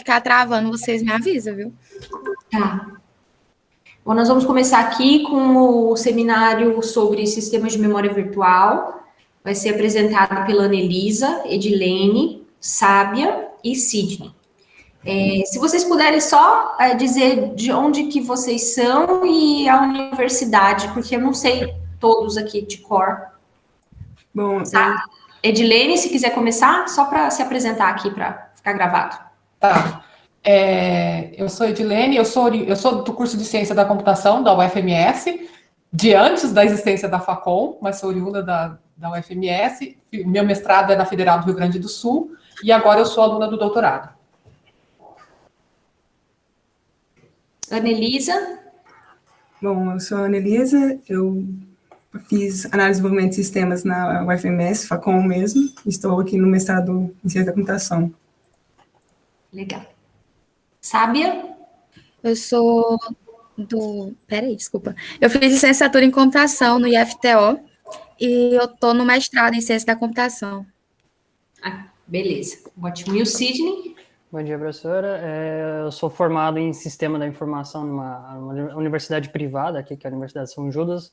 ficar travando, vocês me avisam, viu? Tá. Bom, nós vamos começar aqui com o seminário sobre sistemas de memória virtual. Vai ser apresentado pela Anelisa, Edilene, Sábia e Sidney. Se vocês puderem só dizer de onde que vocês são e a universidade, porque eu não sei todos aqui de cor. Bom, Edilene, se quiser começar, só para se apresentar aqui, para ficar gravado. Tá. Eu sou Edilene, eu sou do curso de Ciência da Computação da UFMS, de antes da existência da Facom, mas sou oriunda da UFMS. Meu mestrado é na Federal do Rio Grande do Sul e agora eu sou aluna do doutorado. Anelisa? Bom, eu sou a Anelisa, eu fiz análise de desenvolvimento de sistemas na UFMS, Facom mesmo, estou aqui no mestrado em Ciência da Computação. Legal. Sábia? Eu sou desculpa. Eu fiz licenciatura em computação no IFTO e eu estou no mestrado em ciência da computação. Beleza. Ótimo. E o Sidney? Bom dia, professora. Eu sou formado em Sistema da Informação numa universidade privada aqui, que é a Universidade de São Judas.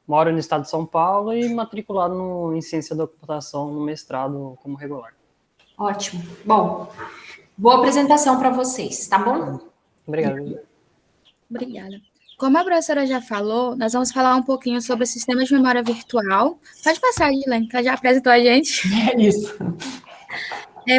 Moro no estado de São Paulo e matriculado em Ciência da Computação no mestrado como regular. Ótimo. Bom, boa apresentação para vocês, tá bom? Obrigado. Obrigada. Como a professora já falou, nós vamos falar um pouquinho sobre o sistema de memória virtual. Pode passar, Edilene, que ela já apresentou a gente. É isso.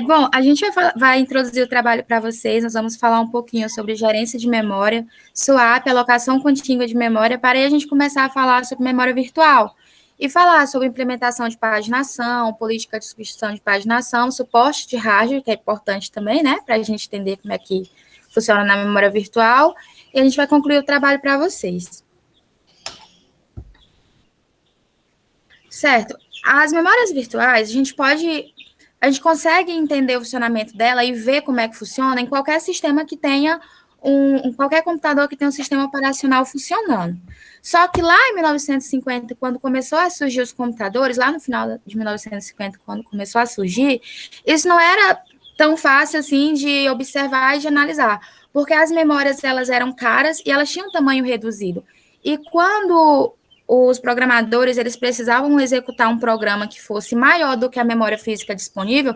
Bom, a gente vai introduzir o trabalho para vocês, nós vamos falar um pouquinho sobre gerência de memória, SWAP, alocação contínua de memória, para aí a gente começar a falar sobre memória virtual e falar sobre implementação de paginação, política de substituição de paginação, suporte de hardware, que é importante também, né, para a gente entender como é que funciona na memória virtual, e a gente vai concluir o trabalho para vocês. Certo. As memórias virtuais, a gente consegue entender o funcionamento dela e ver como é que funciona em qualquer sistema que tenha qualquer computador que tenha um sistema operacional funcionando. Só que lá em 1950, quando começou a surgir os computadores, lá no final de 1950, quando começou a surgir, isso não era tão fácil assim de observar e de analisar, porque as memórias elas eram caras e elas tinham um tamanho reduzido. E quando os programadores eles precisavam executar um programa que fosse maior do que a memória física disponível,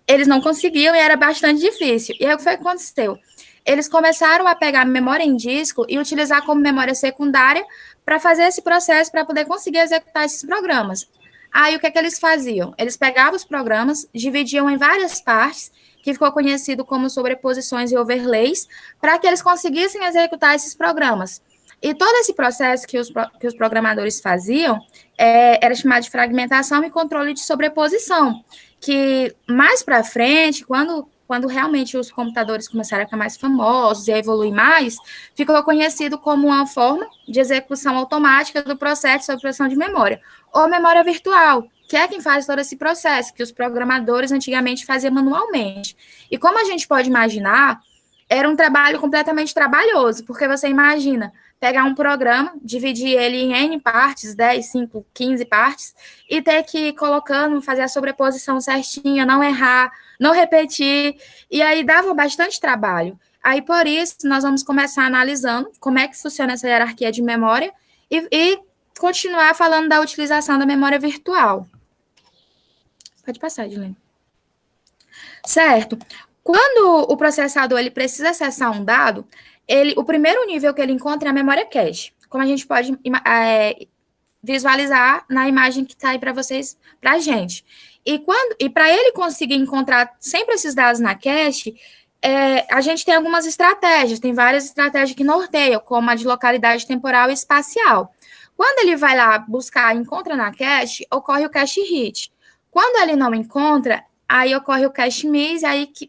eles não conseguiam e era bastante difícil. E aí o que foi que aconteceu? Eles começaram a pegar a memória em disco e utilizar como memória secundária para fazer esse processo, para poder conseguir executar esses programas. Aí o que é que eles faziam? Eles pegavam os programas, dividiam em várias partes, que ficou conhecido como sobreposições e overlays, para que eles conseguissem executar esses programas. E todo esse processo que os programadores faziam era chamado de fragmentação e controle de sobreposição, que mais para frente, quando realmente os computadores começaram a ficar mais famosos e a evoluir mais, ficou conhecido como uma forma de execução automática do processo de sobreposição de memória, ou memória virtual, que é quem faz todo esse processo, que os programadores antigamente faziam manualmente. E como a gente pode imaginar, era um trabalho completamente trabalhoso, porque você imagina pegar um programa, dividir ele em N partes, 10, 5, 15 partes, e ter que ir colocando, fazer a sobreposição certinha, não errar, não repetir, e aí dava bastante trabalho. Aí, por isso, nós vamos começar analisando como é que funciona essa hierarquia de memória e continuar falando da utilização da memória virtual. Pode passar, Edilene. Certo. Quando o processador ele precisa acessar um dado, o primeiro nível que ele encontra é a memória cache, como a gente pode visualizar na imagem que está aí para vocês, para a gente. E para ele conseguir encontrar sempre esses dados na cache, a gente tem algumas estratégias, tem várias estratégias que norteiam, como a de localidade temporal e espacial. Quando ele vai lá buscar e encontra na cache, ocorre o cache hit. Quando ele não encontra, aí ocorre o cache miss,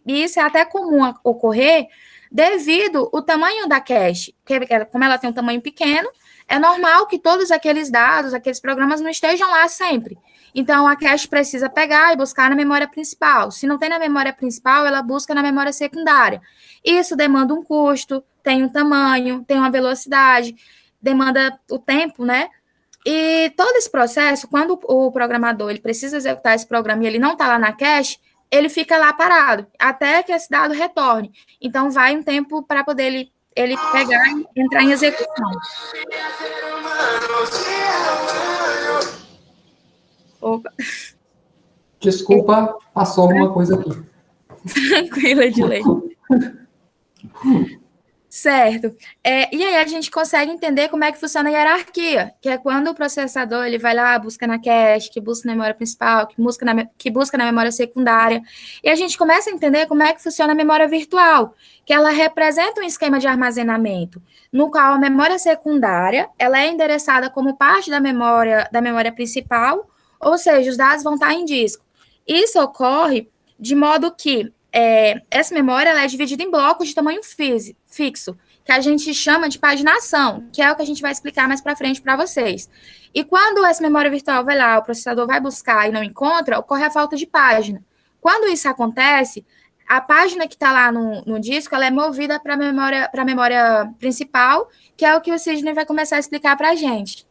isso é até comum ocorrer devido ao tamanho da cache, como ela tem um tamanho pequeno, é normal que todos aqueles dados, aqueles programas não estejam lá sempre. Então, a cache precisa pegar e buscar na memória principal. Se não tem na memória principal, ela busca na memória secundária. Isso demanda um custo, tem um tamanho, tem uma velocidade, demanda o tempo, né? E todo esse processo, quando o programador ele precisa executar esse programa e ele não está lá na cache, ele fica lá parado, até que esse dado retorne. Então, vai um tempo para poder ele pegar e entrar em execução. Opa. Desculpa, passou alguma coisa aqui. Tranquila, Edilene. Certo. E aí a gente consegue entender como é que funciona a hierarquia, que é quando o processador ele vai lá, busca na cache, que busca na memória principal, que busca na memória secundária, e a gente começa a entender como é que funciona a memória virtual, que ela representa um esquema de armazenamento, no qual a memória secundária ela é endereçada como parte da memória principal, ou seja, os dados vão estar em disco. Isso ocorre de modo que essa memória ela é dividida em blocos de tamanho fixo, que a gente chama de paginação, que é o que a gente vai explicar mais para frente para vocês. E quando essa memória virtual vai lá, o processador vai buscar e não encontra, ocorre a falta de página. Quando isso acontece, a página que está lá no disco, ela é movida para a memória principal, que é o que o Sidney vai começar a explicar para a gente.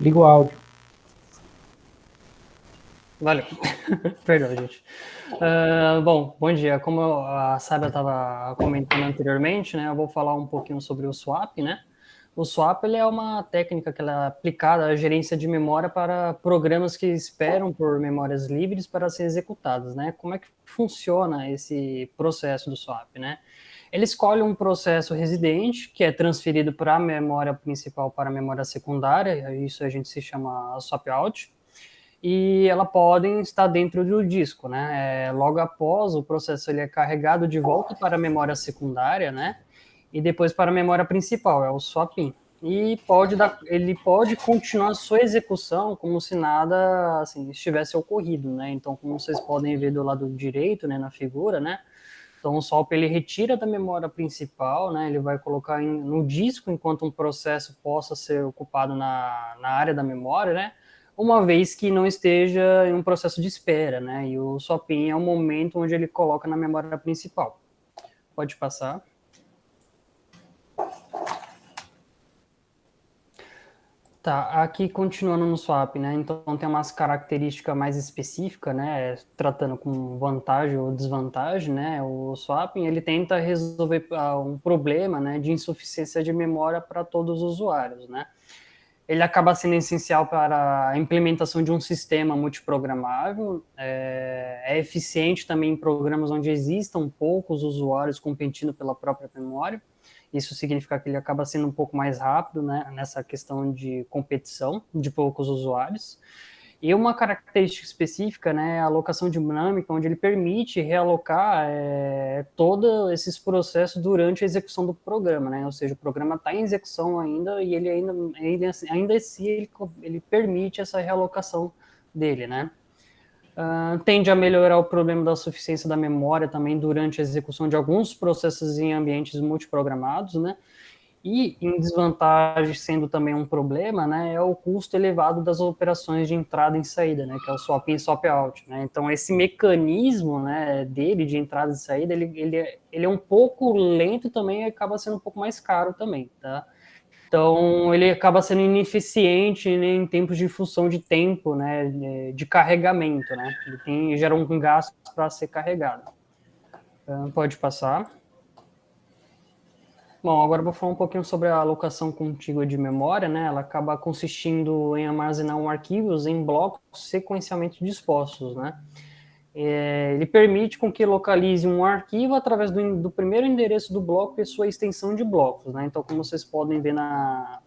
Liga o áudio. Valeu. Perdão, gente. Bom dia. Como a Sábia estava comentando anteriormente, né, eu vou falar um pouquinho sobre o swap, né? O swap ele é uma técnica que ela é aplicada à gerência de memória para programas que esperam por memórias livres para ser executadas, né? Como é que funciona esse processo do swap, né? Ele escolhe um processo residente, que é transferido para a memória principal para a memória secundária, isso a gente se chama swap out, e ela podem estar dentro do disco, né? Logo após, o processo ele é carregado de volta para a memória secundária, né? E depois para a memória principal, é o swap-in. E ele pode continuar a sua execução como se nada assim, estivesse ocorrido, né? Então, como vocês podem ver do lado direito, né, na figura, né? Então, o swap ele retira da memória principal, né? Ele vai colocar no disco enquanto um processo possa ser ocupado na área da memória, né? Uma vez que não esteja em um processo de espera, né? E o swap-in é o momento onde ele coloca na memória principal. Pode passar. Tá, aqui continuando no swap, né? Então tem umas características mais específicas, né? Tratando com vantagem ou desvantagem, né? O swapping ele tenta resolver um problema, né? De insuficiência de memória para todos os usuários, né? Ele acaba sendo essencial para a implementação de um sistema multiprogramável, é eficiente também em programas onde existam poucos usuários competindo pela própria memória. Isso significa que ele acaba sendo um pouco mais rápido, né, nessa questão de competição de poucos usuários. E uma característica específica, né, é a alocação dinâmica, onde ele permite realocar todos esses processos durante a execução do programa, né? Ou seja, o programa está em execução ainda e ele ainda assim ele permite essa realocação dele, né? Tende a melhorar o problema da suficiência da memória também durante a execução de alguns processos em ambientes multiprogramados, né? E em desvantagem, sendo também um problema, né, é o custo elevado das operações de entrada e saída, né, que é o swap in, swap out, né? Então esse mecanismo, né, dele de entrada e saída, ele é um pouco lento também e acaba sendo um pouco mais caro também, tá? Então, ele acaba sendo ineficiente, né, em tempos de função de tempo, né, de carregamento, né? Ele gera um gasto para ser carregado. Pode passar. Bom, agora eu vou falar um pouquinho sobre a alocação contígua de memória, né? Ela acaba consistindo em armazenar arquivos em blocos sequencialmente dispostos, né? Ele permite com que localize um arquivo através do primeiro endereço do bloco e sua extensão de blocos, né? Então, como vocês podem ver na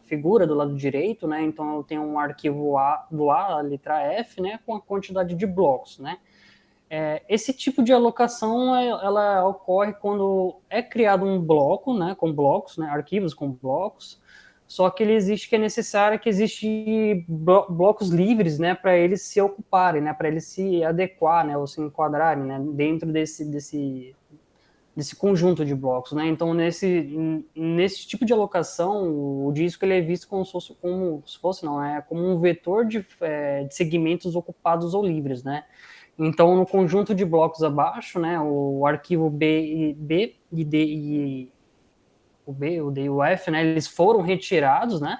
figura do lado direito, né? Então, eu tenho um arquivo A, a letra F, né? Com a quantidade de blocos, né? Esse tipo de alocação, ela ocorre quando é criado um bloco, né? Com blocos, né? Arquivos com blocos, só que é necessário que existem blocos livres, né, para eles se ocuparem, né, para eles se adequar, né, ou se enquadrarem, né, dentro desse conjunto de blocos, né. Então nesse tipo de alocação, o disco ele é visto como um vetor de segmentos ocupados ou livres, né. Então, no conjunto de blocos abaixo, né, o arquivo B e D e o B, o D e o F, né, eles foram retirados, né?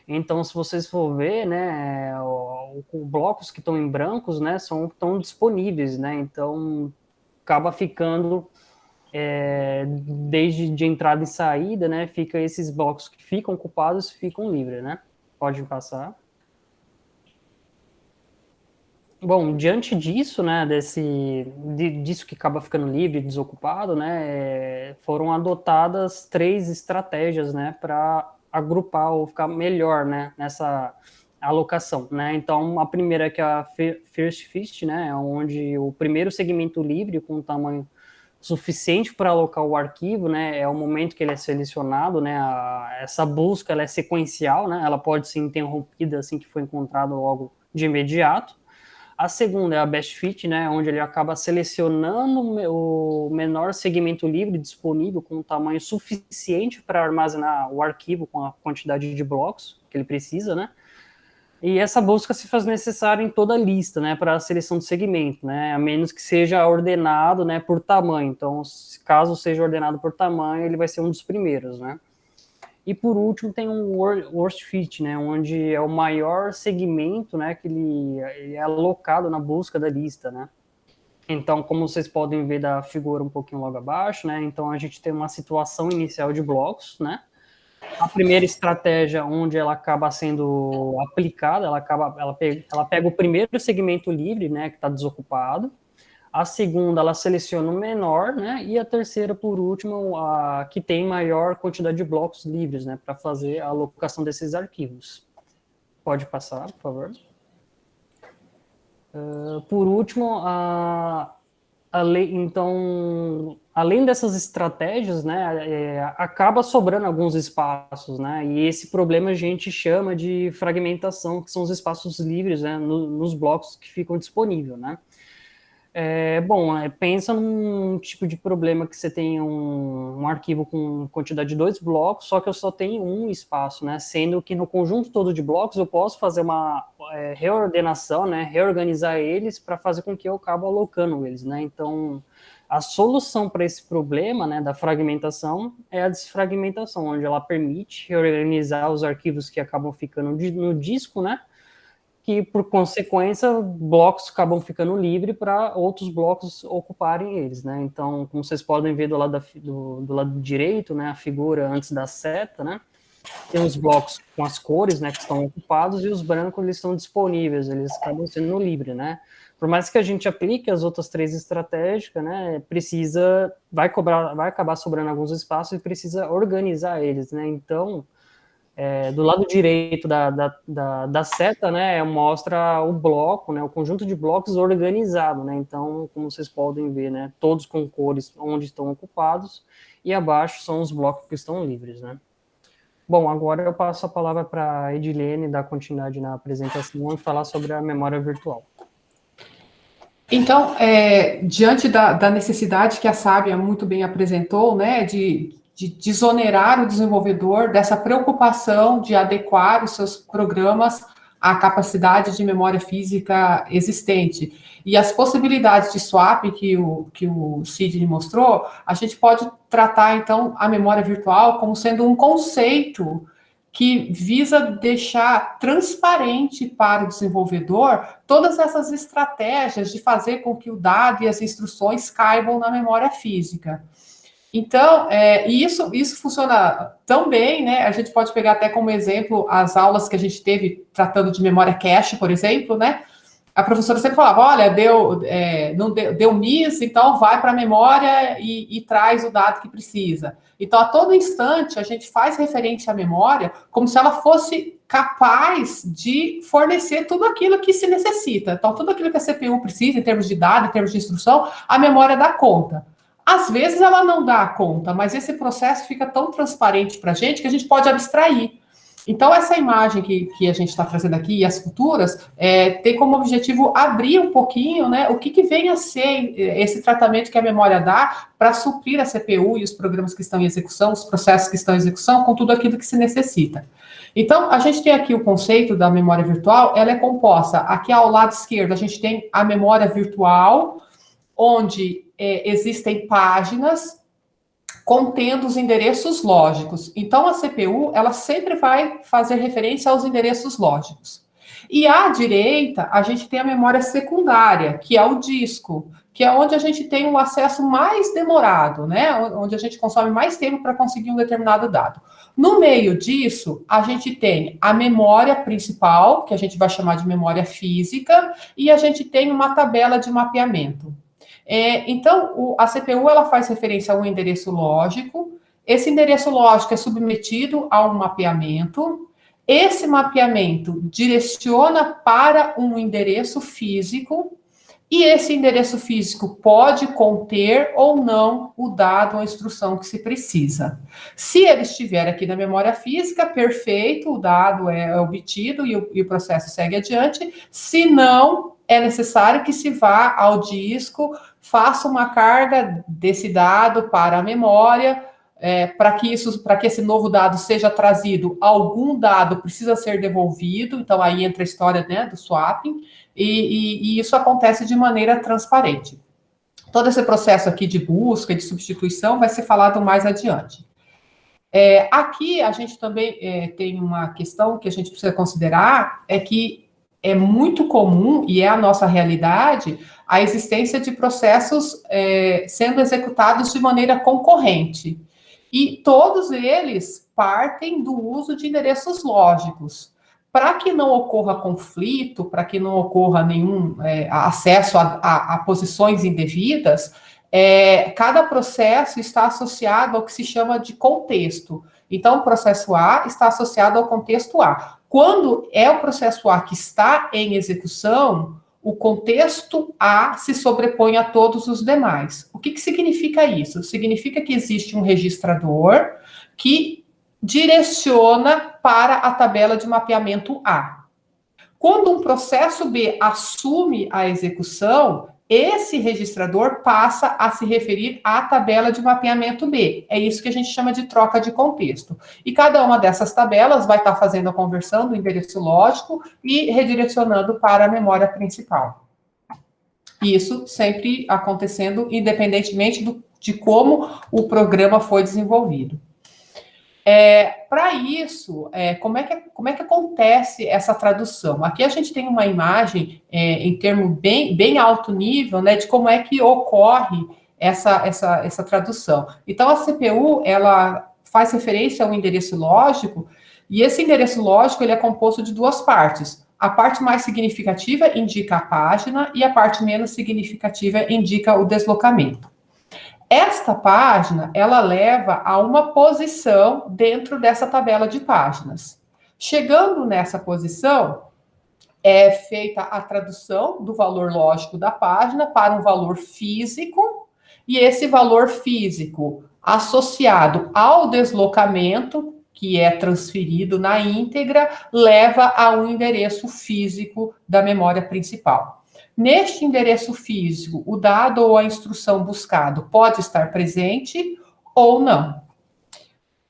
Então, se vocês for ver, né, os blocos que estão em brancos, né, estão disponíveis, né? Então, acaba ficando desde de entrada e saída, né, fica esses blocos que ficam ocupados ficam livres, né? Pode passar. Bom, diante disso, né, disso que acaba ficando livre, desocupado, né, foram adotadas 3 estratégias, né, para agrupar ou ficar melhor, né, nessa alocação, né. Então, a primeira que é a First Fit, né, onde o primeiro segmento livre com tamanho suficiente para alocar o arquivo, né, é o momento que ele é selecionado, né, essa busca ela é sequencial, né, ela pode ser interrompida assim que for encontrado logo de imediato. A segunda é a Best Fit, né, onde ele acaba selecionando o menor segmento livre disponível com um tamanho suficiente para armazenar o arquivo com a quantidade de blocos que ele precisa, né. E essa busca se faz necessária em toda a lista, né, para a seleção de segmento, né, a menos que seja ordenado, né, por tamanho. Então, caso seja ordenado por tamanho, ele vai ser um dos primeiros, né. E por último tem um Worst Fit, né, onde é o maior segmento, né, que ele é alocado na busca da lista, né. Então, como vocês podem ver da figura um pouquinho logo abaixo, né, então a gente tem uma situação inicial de blocos, né. A primeira estratégia onde ela acaba sendo aplicada, ela pega o primeiro segmento livre, né, que está desocupado. A segunda, ela seleciona o menor, né? E a terceira, por último, a que tem maior quantidade de blocos livres, né? Para fazer a alocação desses arquivos. Pode passar, por favor. Por último, então, além dessas estratégias, né? Acaba sobrando alguns espaços, né? E esse problema a gente chama de fragmentação, que são os espaços livres, né? Nos blocos que ficam disponíveis, né? Pensa num tipo de problema que você tem um arquivo com quantidade de 2 blocos, só que eu só tenho um espaço, né? Sendo que no conjunto todo de blocos eu posso fazer uma reordenação, né? Reorganizar eles para fazer com que eu acabe alocando eles, né? Então, a solução para esse problema, né, da fragmentação é a desfragmentação, onde ela permite reorganizar os arquivos que acabam ficando no disco, né? Que, por consequência, blocos acabam ficando livres para outros blocos ocuparem eles, né? Então, como vocês podem ver do lado direito, né, a figura antes da seta, né, tem os blocos com as cores, né, que estão ocupados, e os brancos, eles estão disponíveis, eles acabam sendo livres, né? Por mais que a gente aplique as outras 3 estratégicas, né, vai acabar sobrando alguns espaços e precisa organizar eles, né? Então, do lado direito da seta, né, mostra o bloco, né, o conjunto de blocos organizado, né, então, como vocês podem ver, né, todos com cores onde estão ocupados, e abaixo são os blocos que estão livres, né. Bom, agora eu passo a palavra para a Edilene dar continuidade na apresentação e falar sobre a memória virtual. Então, diante da necessidade que a Sábia muito bem apresentou, né, de desonerar o desenvolvedor dessa preocupação de adequar os seus programas à capacidade de memória física existente. E as possibilidades de swap que o Sidney mostrou, a gente pode tratar, então, a memória virtual como sendo um conceito que visa deixar transparente para o desenvolvedor todas essas estratégias de fazer com que o dado e as instruções caibam na memória física. Então, e isso funciona tão bem, né? A gente pode pegar até como exemplo as aulas que a gente teve tratando de memória cache, por exemplo, né? A professora sempre falava, olha, deu miss, então vai para a memória e traz o dado que precisa. Então, a todo instante, a gente faz referência à memória como se ela fosse capaz de fornecer tudo aquilo que se necessita. Então, tudo aquilo que a CPU precisa, em termos de dado, em termos de instrução, a memória dá conta. Às vezes ela não dá conta, mas esse processo fica tão transparente para a gente que a gente pode abstrair. Então, essa imagem que a gente está trazendo aqui e as futuras tem como objetivo abrir um pouquinho, né, o que vem a ser esse tratamento que a memória dá para suprir a CPU e os programas que estão em execução, os processos que estão em execução, com tudo aquilo que se necessita. Então, a gente tem aqui o conceito da memória virtual, ela é composta, aqui ao lado esquerdo, a gente tem a memória virtual, onde existem páginas contendo os endereços lógicos. Então, a CPU, ela sempre vai fazer referência aos endereços lógicos. E à direita, a gente tem a memória secundária, que é o disco, que é onde a gente tem um acesso mais demorado, né? Onde a gente consome mais tempo para conseguir um determinado dado. No meio disso, a gente tem a memória principal, que a gente vai chamar de memória física, e a gente tem uma tabela de mapeamento. Então, a CPU ela faz referência a um endereço lógico, esse endereço lógico é submetido a um mapeamento, esse mapeamento direciona para um endereço físico, e esse endereço físico pode conter ou não o dado ou a instrução que se precisa. Se ele estiver aqui na memória física, perfeito, o dado é obtido e o processo segue adiante, se não, é necessário que se vá ao disco, faça uma carga desse dado para a memória, para que esse novo dado seja trazido, algum dado precisa ser devolvido, então aí entra a história, né, do swapping, e isso acontece de maneira transparente. Todo esse processo aqui de busca e de substituição vai ser falado mais adiante. Aqui a gente também tem uma questão que a gente precisa considerar, é que é muito comum, e é a nossa realidade, a existência de processos sendo executados de maneira concorrente. E todos eles partem do uso de endereços lógicos. Para que não ocorra conflito, para que não ocorra nenhum acesso a posições indevidas, cada processo está associado ao que se chama de contexto. Então, o processo A está associado ao contexto A. Quando é o processo A que está em execução, o contexto A se sobrepõe a todos os demais. O que significa isso? Significa que existe um registrador que direciona para a tabela de mapeamento A. Quando um processo B assume a execução, esse registrador passa a se referir à tabela de mapeamento B. É isso que a gente chama de troca de contexto. E cada uma dessas tabelas vai estar fazendo a conversão do endereço lógico e redirecionando para a memória principal. Isso sempre acontecendo independentemente de como o programa foi desenvolvido. Para isso, como é que acontece essa tradução? Aqui a gente tem uma imagem em termo bem alto nível, né, de como é que ocorre essa tradução. Então, a CPU, ela faz referência a um endereço lógico, e esse endereço lógico ele é composto de duas partes. A parte mais significativa indica a página, e a parte menos significativa indica o deslocamento. Esta página, ela leva a uma posição dentro dessa tabela de páginas. Chegando nessa posição, é feita a tradução do valor lógico da página para um valor físico, e esse valor físico associado ao deslocamento, que é transferido na íntegra, leva a um endereço físico da memória principal. Neste endereço físico, o dado ou a instrução buscado pode estar presente ou não.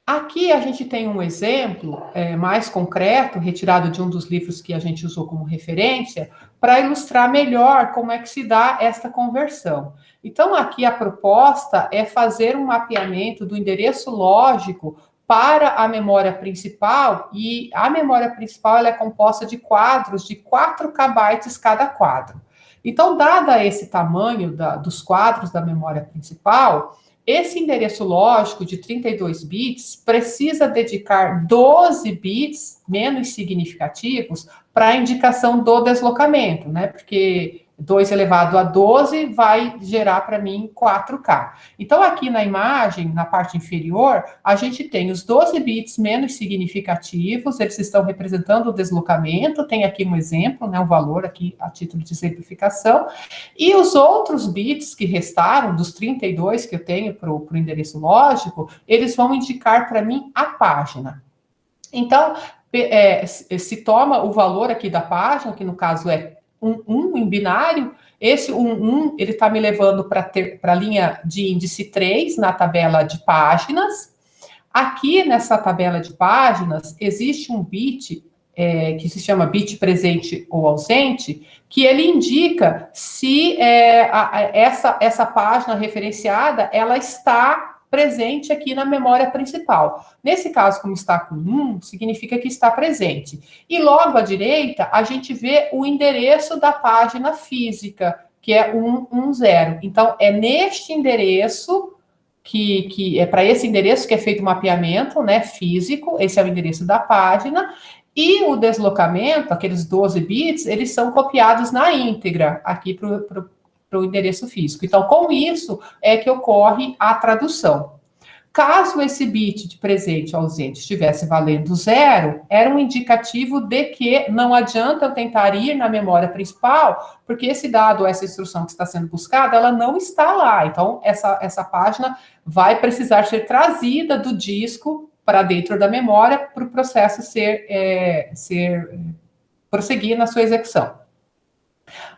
Aqui a gente tem um exemplo mais concreto, retirado de um dos livros que a gente usou como referência, para ilustrar melhor como é que se dá esta conversão. Então, aqui a proposta é fazer um mapeamento do endereço lógico para a memória principal, e a memória principal ela é composta de quadros de 4 KB cada quadro. Então, dada esse tamanho dos quadros da memória principal, esse endereço lógico de 32 bits precisa dedicar 12 bits menos significativos para a indicação do deslocamento, né? Porque 2 elevado a 12 vai gerar para mim 4K. Então, aqui na imagem, na parte inferior, a gente tem os 12 bits menos significativos, eles estão representando o deslocamento, tem aqui um exemplo, né, um valor aqui a título de exemplificação, e os outros bits que restaram, dos 32 que eu tenho para o endereço lógico, eles vão indicar para mim a página. Então, se toma o valor aqui da página, que no caso é 1 em binário, esse 1 ele está me levando para a linha de índice 3 na tabela de páginas. Aqui nessa tabela de páginas existe um bit que se chama bit presente ou ausente, que ele indica se essa página referenciada ela está presente aqui na memória principal. Nesse caso, como está com 1, significa que está presente. E logo à direita, a gente vê o endereço da página física, que é 110. Então, é neste endereço, que é para esse endereço que é feito o mapeamento, né, físico, esse é o endereço da página, e o deslocamento, aqueles 12 bits, eles são copiados na íntegra, aqui para o endereço físico. Então, com isso, é que ocorre a tradução. Caso esse bit de presente ausente estivesse valendo 0, era um indicativo de que não adianta eu tentar ir na memória principal, porque esse dado, essa instrução que está sendo buscada, ela não está lá. Então, essa página vai precisar ser trazida do disco para dentro da memória para o processo prosseguir na sua execução.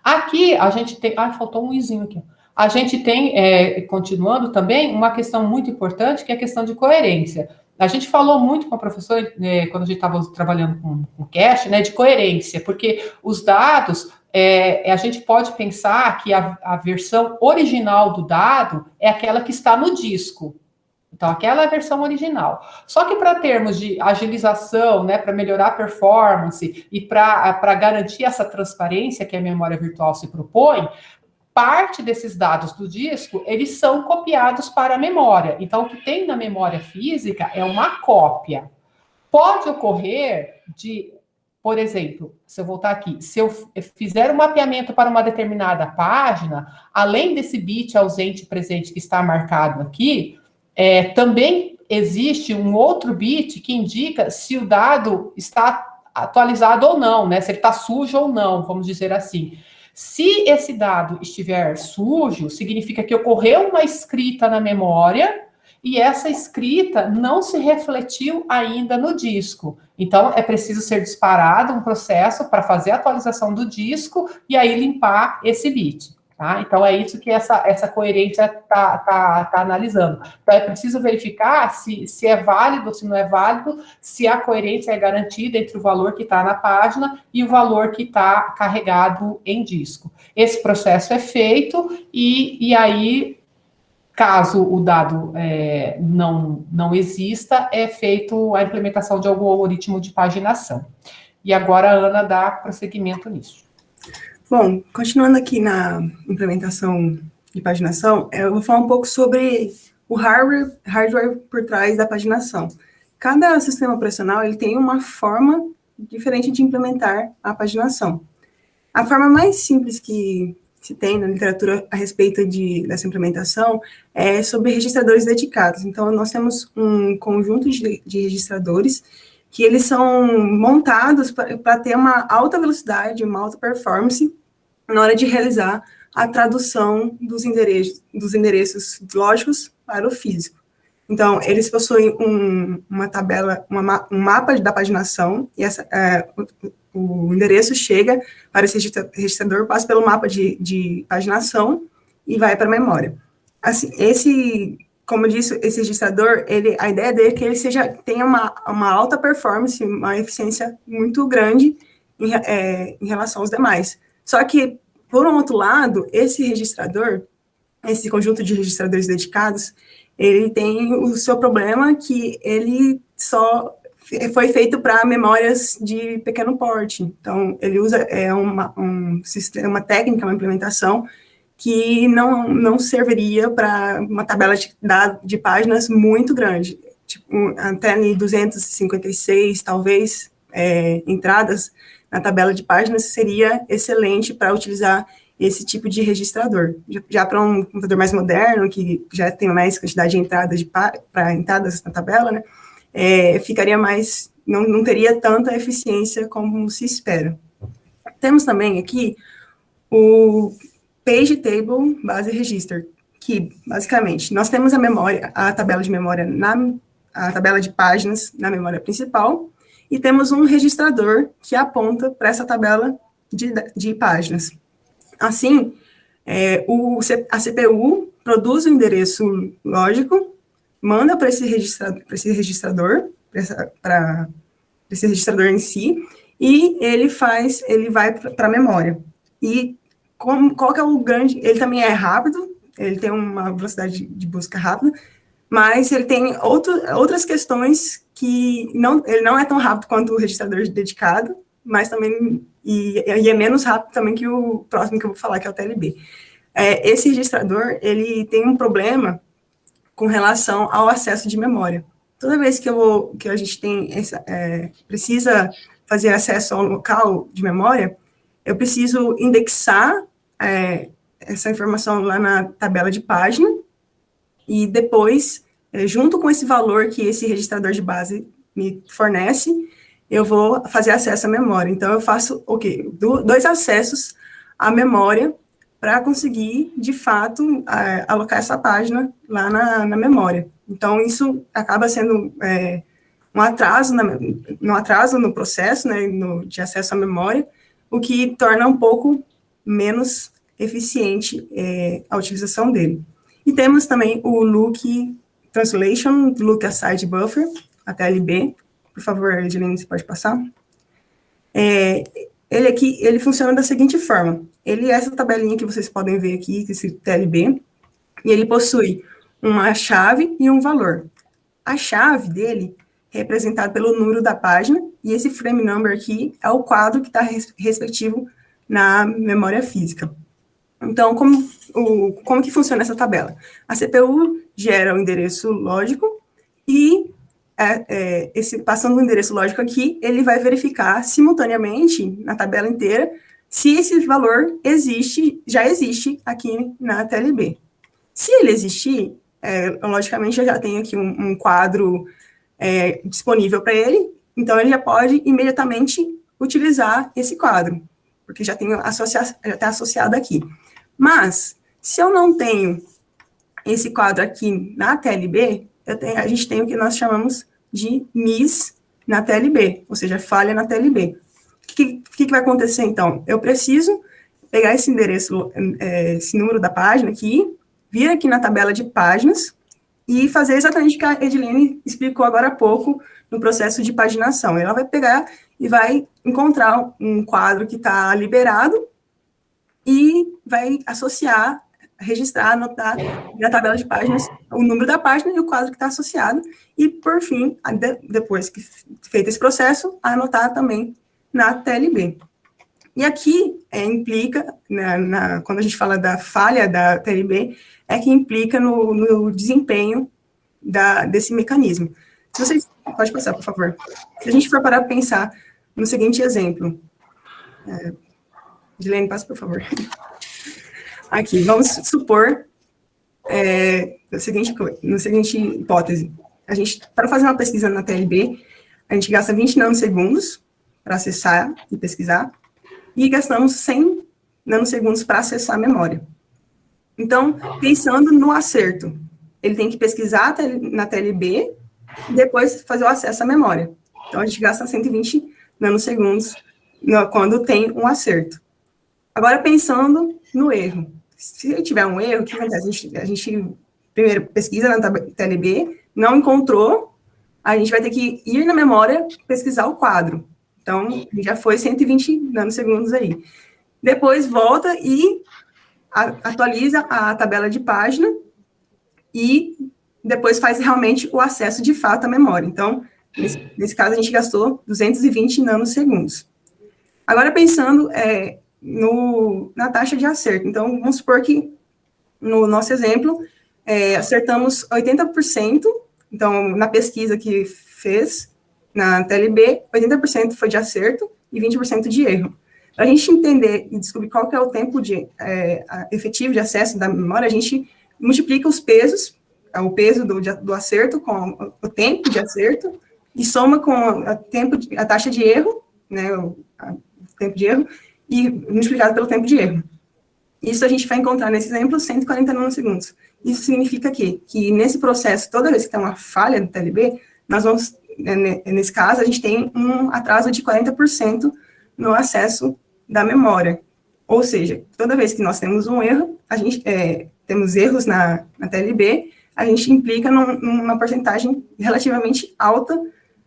Aqui, a gente tem... faltou um izinho aqui. A gente tem, continuando também, uma questão muito importante, que é a questão de coerência. A gente falou muito com a professora, quando a gente estava trabalhando com cache, né, de coerência, porque os dados, a gente pode pensar que a versão original do dado é aquela que está no disco. Então, aquela é a versão original. Só que para termos de agilização, né, para melhorar a performance e para garantir essa transparência que a memória virtual se propõe, parte desses dados do disco, eles são copiados para a memória. Então, o que tem na memória física é uma cópia. Pode ocorrer de, por exemplo, se eu voltar aqui, se eu fizer um mapeamento para uma determinada página, além desse bit ausente e presente que está marcado aqui, também existe um outro bit que indica se o dado está atualizado ou não, né? Se ele está sujo ou não, vamos dizer assim. Se esse dado estiver sujo, significa que ocorreu uma escrita na memória e essa escrita não se refletiu ainda no disco. Então, é preciso ser disparado um processo para fazer a atualização do disco e aí limpar esse bit. Tá? Então, é isso que essa coerência está analisando. Então, é preciso verificar se é válido ou se não é válido, se a coerência é garantida entre o valor que está na página e o valor que está carregado em disco. Esse processo é feito e aí, caso o dado não exista, é feito a implementação de algum algoritmo de paginação. E agora a Ana dá prosseguimento nisso. Bom, continuando aqui na implementação de paginação, eu vou falar um pouco sobre o hardware por trás da paginação. Cada sistema operacional ele tem uma forma diferente de implementar a paginação. A forma mais simples que se tem na literatura a respeito dessa implementação é sobre registradores dedicados. Então, nós temos um conjunto de registradores que eles são montados para ter uma alta velocidade, uma alta performance na hora de realizar a tradução dos endereços lógicos para o físico. Então, eles possuem uma tabela, um mapa da paginação, e o endereço chega para esse registrador, passa pelo mapa de paginação e vai para a memória. Assim, como eu disse, esse registrador, a ideia dele é que ele tenha uma alta performance, uma eficiência muito grande em relação aos demais. Só que, por um outro lado, esse registrador, esse conjunto de registradores dedicados, ele tem o seu problema que ele só foi feito para memórias de pequeno porte. Então, ele usa uma técnica, uma implementação que não serviria para uma tabela de páginas muito grande, tipo, até 256, talvez, entradas na tabela de páginas, seria excelente para utilizar esse tipo de registrador. Já para um computador mais moderno, que já tem mais quantidade de entradas para entradas na tabela, né, ficaria mais, não teria tanta eficiência como se espera. Temos também aqui o Page Table Base Register, que, basicamente, nós temos a tabela de memória, a tabela de páginas na memória principal, e temos um registrador que aponta para essa tabela de páginas. Assim, a CPU produz o endereço lógico, manda para esse registrador, para esse registrador em si, e ele vai para a memória. E qual que é o grande... Ele também é rápido, ele tem uma velocidade de busca rápida, mas ele tem outras questões que ele não é tão rápido quanto o registrador dedicado, mas também, e é menos rápido também que o próximo que eu vou falar, que é o TLB. Esse registrador, ele tem um problema com relação ao acesso de memória. Toda vez que a gente precisa fazer acesso ao local de memória, eu preciso indexar essa informação lá na tabela de página, e depois, junto com esse valor que esse registrador de base me fornece, eu vou fazer acesso à memória. Então, eu faço o quê? 2 acessos à memória para conseguir, de fato, alocar essa página lá na memória. Então, isso acaba sendo um atraso no processo, né, de acesso à memória, o que torna um pouco menos eficiente a utilização dele. E temos também o Look Translation, Look Aside Buffer, a TLB. Por favor, Edilene, você pode passar? Ele funciona da seguinte forma. Ele é essa tabelinha que vocês podem ver aqui, esse TLB, e ele possui uma chave e um valor. A chave dele é representada pelo número da página, e esse frame number aqui é o quadro que está respectivo na memória física. Então, como que funciona essa tabela? A CPU gera o endereço lógico e, passando o endereço lógico aqui, ele vai verificar simultaneamente, na tabela inteira, se esse valor já existe aqui na TLB. Se ele existir, logicamente, eu já tenho aqui um quadro disponível para ele, então ele já pode imediatamente utilizar esse quadro, porque já está associado aqui. Mas, se eu não tenho esse quadro aqui na TLB, a gente tem o que nós chamamos de miss na TLB, ou seja, falha na TLB. O que vai acontecer, então? Eu preciso pegar esse endereço, esse número da página aqui, vir aqui na tabela de páginas e fazer exatamente o que a Edilene explicou agora há pouco no processo de paginação. Ela vai pegar e vai encontrar um quadro que está liberado e vai registrar, anotar na tabela de páginas o número da página e o quadro que está associado, e, por fim, depois que feito esse processo, anotar também na TLB. E aqui implica, quando a gente fala da falha da TLB, que implica no desempenho desse mecanismo. Pode passar, por favor. Se a gente for parar para pensar no seguinte exemplo, Edilene, passa, por favor. Aqui, vamos supor, na seguinte hipótese, para fazer uma pesquisa na TLB, a gente gasta 20 nanosegundos para acessar e pesquisar, e gastamos 100 nanosegundos para acessar a memória. Então, pensando no acerto, ele tem que pesquisar na TLB e depois fazer o acesso à memória. Então, a gente gasta 120 nanosegundos quando tem um acerto. Agora, pensando no erro. Se tiver um erro, o que acontece? A gente primeiro pesquisa na TLB, não encontrou, a gente vai ter que ir na memória pesquisar o quadro. Então, já foi 120 nanosegundos aí. Depois volta e atualiza a tabela de página e depois faz realmente o acesso de fato à memória. Então, nesse caso, a gente gastou 220 nanosegundos. Agora, pensando na taxa de acerto. Então, vamos supor que, no nosso exemplo, acertamos 80%. Então, na pesquisa que fez, na TLB, 80% foi de acerto e 20% de erro. Para a gente entender e descobrir qual que é o tempo efetivo de acesso da memória, a gente multiplica os pesos, o peso do acerto com o tempo de acerto, e soma com a taxa de erro, né, o tempo de erro, e multiplicado pelo tempo de erro. Isso a gente vai encontrar, nesse exemplo, 140 nanosegundos. Isso significa que nesse processo, toda vez que tem uma falha no TLB, nós vamos nesse caso, a gente tem um atraso de 40% no acesso da memória. Ou seja, toda vez que nós temos um erro, a gente temos erros na TLB, a gente implica numa porcentagem relativamente alta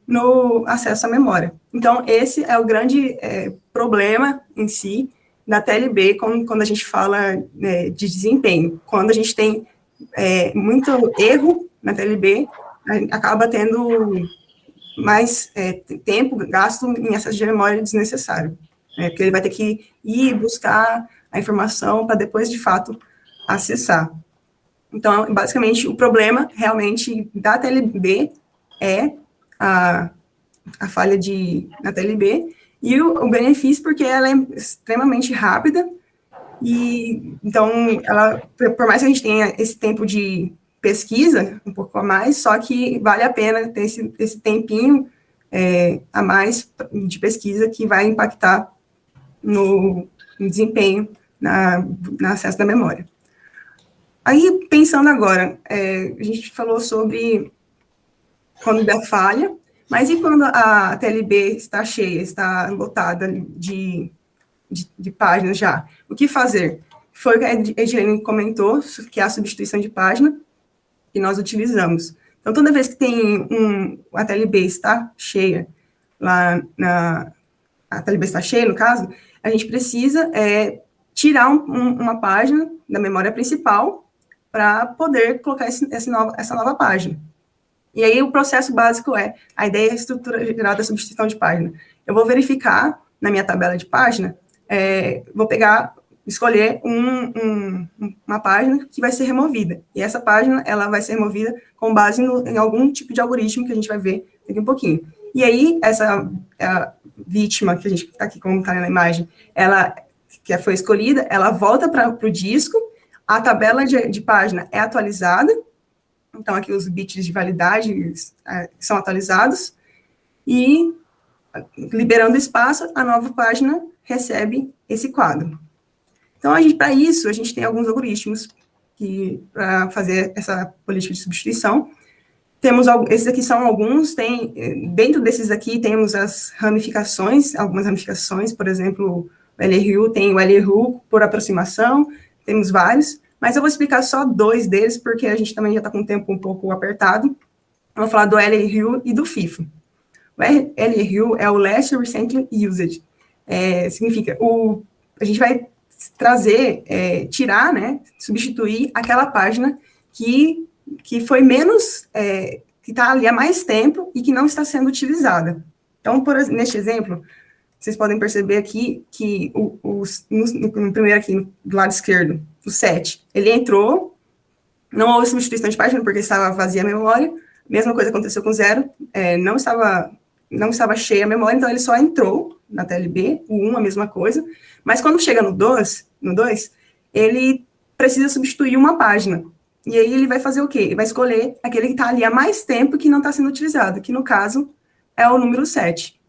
no acesso à memória. Então, esse é o grande problema em si da TLB quando a gente fala de desempenho. Quando a gente tem muito erro na TLB, acaba tendo mais tempo gasto em acesso de memória desnecessário, porque ele vai ter que ir buscar a informação para depois, de fato, acessar. Então, basicamente, o problema realmente da TLB é a falha na TLB, e o benefício porque ela é extremamente rápida, e então, por mais que a gente tenha esse tempo de pesquisa, um pouco a mais, só que vale a pena ter esse tempinho a mais de pesquisa que vai impactar no desempenho, no acesso da memória. Aí, pensando agora, a gente falou sobre quando der falha, mas e quando a TLB está cheia, está lotada de páginas já? O que fazer? Foi o que a Edilene comentou, que é a substituição de página que nós utilizamos. Então, toda vez que tem a TLB está cheia, a TLB está cheia, no caso, a gente precisa tirar uma página da memória principal para poder colocar essa nova página. E aí, o processo básico a ideia é a estrutura geral da substituição de página. Eu vou verificar na minha tabela de página, vou escolher uma página que vai ser removida. E essa página, ela vai ser removida com base em algum tipo de algoritmo que a gente vai ver daqui um pouquinho. E aí, essa vítima, que a gente está aqui, como está na imagem, ela, que foi escolhida, ela volta para o disco, a tabela de página é atualizada, então aqui os bits de validade são atualizados, e liberando espaço, a nova página recebe esse quadro. Então, para isso, a gente tem alguns algoritmos para fazer essa política de substituição. Esses aqui são alguns, dentro desses aqui temos as ramificações, algumas ramificações, por exemplo, o LRU tem o LRU por aproximação, temos vários, mas eu vou explicar só 2 deles, porque a gente também já está com o tempo um pouco apertado. Eu vou falar do LRU e do FIFO. O LRU é o Last Recently Used. Significa, a gente vai trazer, tirar, substituir aquela página que foi menos, que está ali há mais tempo e que não está sendo utilizada. Então, neste exemplo, vocês podem perceber aqui que no primeiro aqui, do lado esquerdo, o 7, ele entrou, não houve substituição de página porque estava vazia a memória, mesma coisa aconteceu com o 0, não estava cheia a memória, então ele só entrou na TLB, o 1 a mesma coisa, mas quando chega no 2, ele precisa substituir uma página. E aí ele vai fazer o quê? Ele vai escolher aquele que está ali há mais tempo e que não está sendo utilizado, que no caso é o número 7.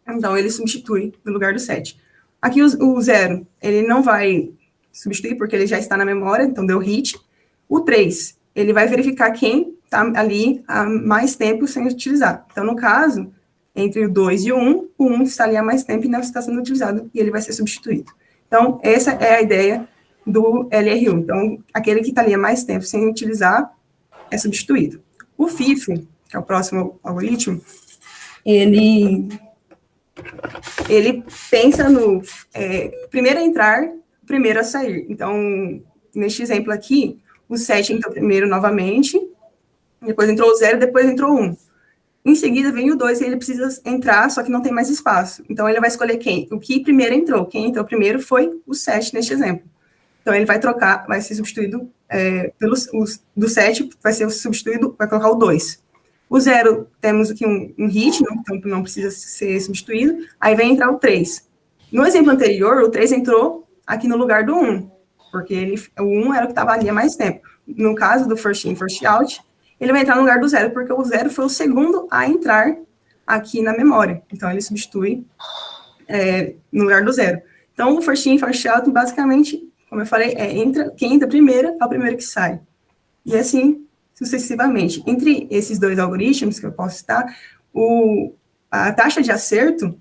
Então ele substitui no lugar do 7. Aqui o 0, ele não vai substituir porque ele já está na memória, então deu hit. O 3, ele vai verificar quem está ali há mais tempo sem utilizar. Então, no caso, entre o 2 e o 1 está ali há mais tempo e não está sendo utilizado, e ele vai ser substituído. Então, essa é a ideia do LRU. Então, aquele que está ali há mais tempo sem utilizar é substituído. O FIFO, que é o próximo algoritmo, ele pensa no primeiro a entrar, primeiro a sair. Então, neste exemplo aqui, o 7 entrou primeiro novamente, depois entrou o 0, depois entrou o 1. Em seguida, vem o 2 e ele precisa entrar, só que não tem mais espaço. Então, ele vai escolher o que primeiro entrou. Quem entrou primeiro foi o 7 neste exemplo. Então, ele vai trocar, vai ser substituído do 7, vai ser substituído, vai colocar o 2. O 0, temos aqui um hit, então não precisa ser substituído. Aí vai entrar o 3. No exemplo anterior, o 3 entrou aqui no lugar do 1, porque o 1 era o que estava ali há mais tempo. No caso do first in, first out, ele vai entrar no lugar do 0, porque o 0 foi o segundo a entrar aqui na memória. Então, ele substitui no lugar do 0. Então, o first in, first out, basicamente, como eu falei, quem entra primeiro é o primeiro que sai. E assim, sucessivamente. Entre esses 2 algoritmos que eu posso citar, a taxa de acerto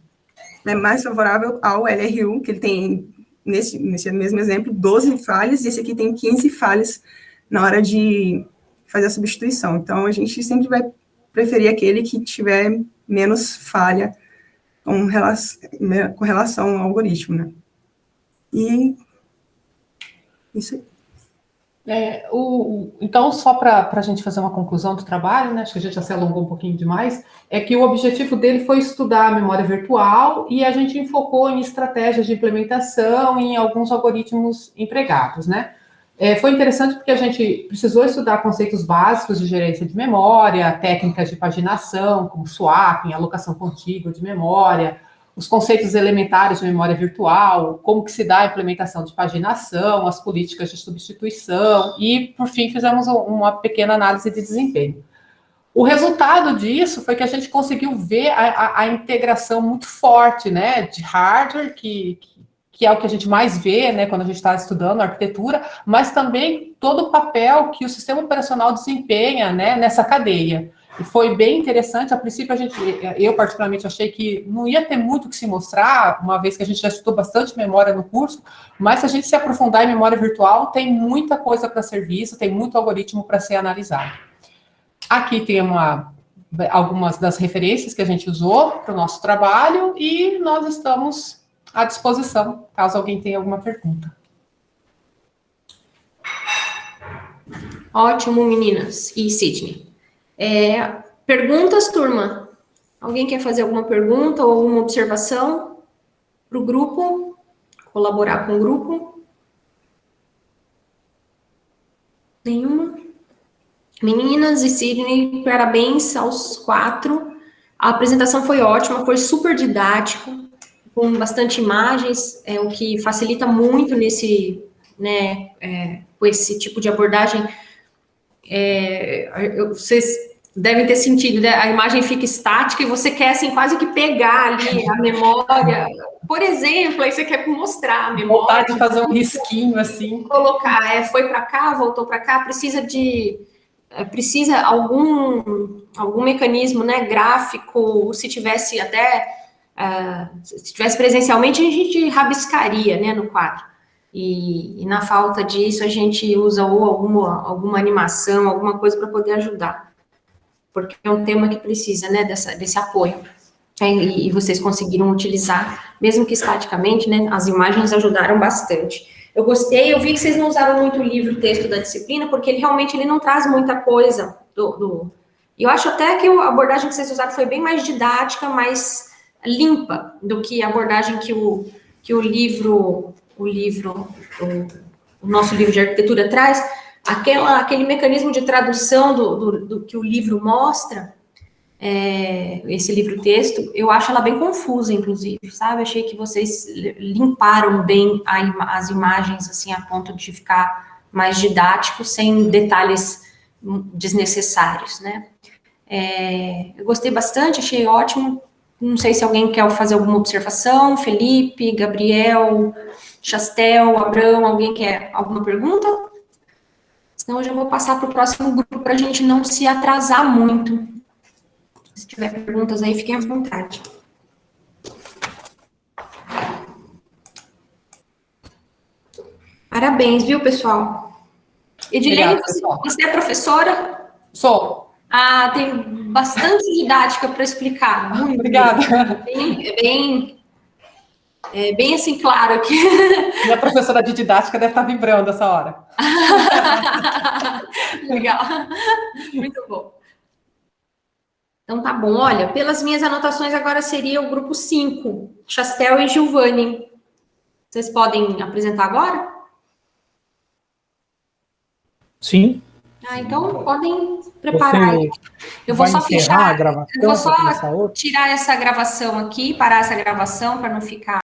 é mais favorável ao LRU, que ele tem, nesse mesmo exemplo, 12 falhas, e esse aqui tem 15 falhas na hora de fazer a substituição. Então, a gente sempre vai preferir aquele que tiver menos falha com relação ao algoritmo, né? E isso aí. Então, só para a gente fazer uma conclusão do trabalho, né, acho que a gente já se alongou um pouquinho demais, é que o objetivo dele foi estudar a memória virtual e a gente enfocou em estratégias de implementação e em alguns algoritmos empregados, né? Foi interessante porque a gente precisou estudar conceitos básicos de gerência de memória, técnicas de paginação, como swapping, alocação contígua de memória, os conceitos elementares de memória virtual, como que se dá a implementação de paginação, as políticas de substituição e, por fim, fizemos uma pequena análise de desempenho. O resultado disso foi que a gente conseguiu ver a integração muito forte, né, de hardware, que é o que a gente mais vê, né, quando a gente está estudando arquitetura, mas também todo o papel que o sistema operacional desempenha, né, nessa cadeia. E foi bem interessante. A princípio, eu particularmente achei que não ia ter muito o que se mostrar, uma vez que a gente já estudou bastante memória no curso, mas se a gente se aprofundar em memória virtual, tem muita coisa para ser vista, tem muito algoritmo para ser analisado. Aqui tem algumas das referências que a gente usou para o nosso trabalho e nós estamos à disposição, caso alguém tenha alguma pergunta. Ótimo, meninas e Sidney. Perguntas, turma? Alguém quer fazer alguma pergunta ou alguma observação para o grupo? Colaborar com o grupo? Nenhuma? Meninas e Sidney, parabéns aos 4. A apresentação foi ótima, foi super didático, com bastante imagens, o que facilita muito nesse, né, com esse tipo de abordagem. Vocês devem ter sentido, né? A imagem fica estática e você quer, assim, quase que pegar ali a memória. Por exemplo, aí você quer mostrar a memória. Vontade de fazer um risquinho, assim. Colocar, foi para cá, voltou para cá, precisa algum mecanismo, né, gráfico. Se tivesse presencialmente, a gente rabiscaria, né, no quadro. E na falta disso, a gente usa ou alguma animação, alguma coisa para poder ajudar. Porque é um tema que precisa, né, desse apoio. E vocês conseguiram utilizar, mesmo que estaticamente, né, as imagens ajudaram bastante. Eu gostei, eu vi que vocês não usaram muito o livro texto da disciplina, porque ele realmente não traz muita coisa E eu acho até que a abordagem que vocês usaram foi bem mais didática, mais limpa do que a abordagem que o nosso livro de arquitetura traz. Aquele mecanismo de tradução do que o livro mostra, esse livro-texto, eu acho ela bem confusa, inclusive, sabe? Achei que vocês limparam bem as imagens, assim, a ponto de ficar mais didático, sem detalhes desnecessários, né? Eu gostei bastante, achei ótimo. Não sei se alguém quer fazer alguma observação. Felipe, Gabriel, Chastel, Abrão, alguém quer alguma pergunta? Senão eu já vou passar para o próximo grupo para a gente não se atrasar muito. Se tiver perguntas aí, fiquem à vontade. Parabéns, viu, pessoal? Edilene, você é professora? Sou. Tem bastante didática para explicar. Muito obrigada. Bem assim, claro que... Minha professora de didática deve estar vibrando essa hora. Legal. Muito bom. Então, tá bom. Olha, pelas minhas anotações, agora seria o grupo 5, Chastel e Giovanni. Vocês podem apresentar agora? Sim. Então, podem preparar. Eu vou só fechar a gravação. Eu vou só tirar essa gravação aqui, parar essa gravação para não ficar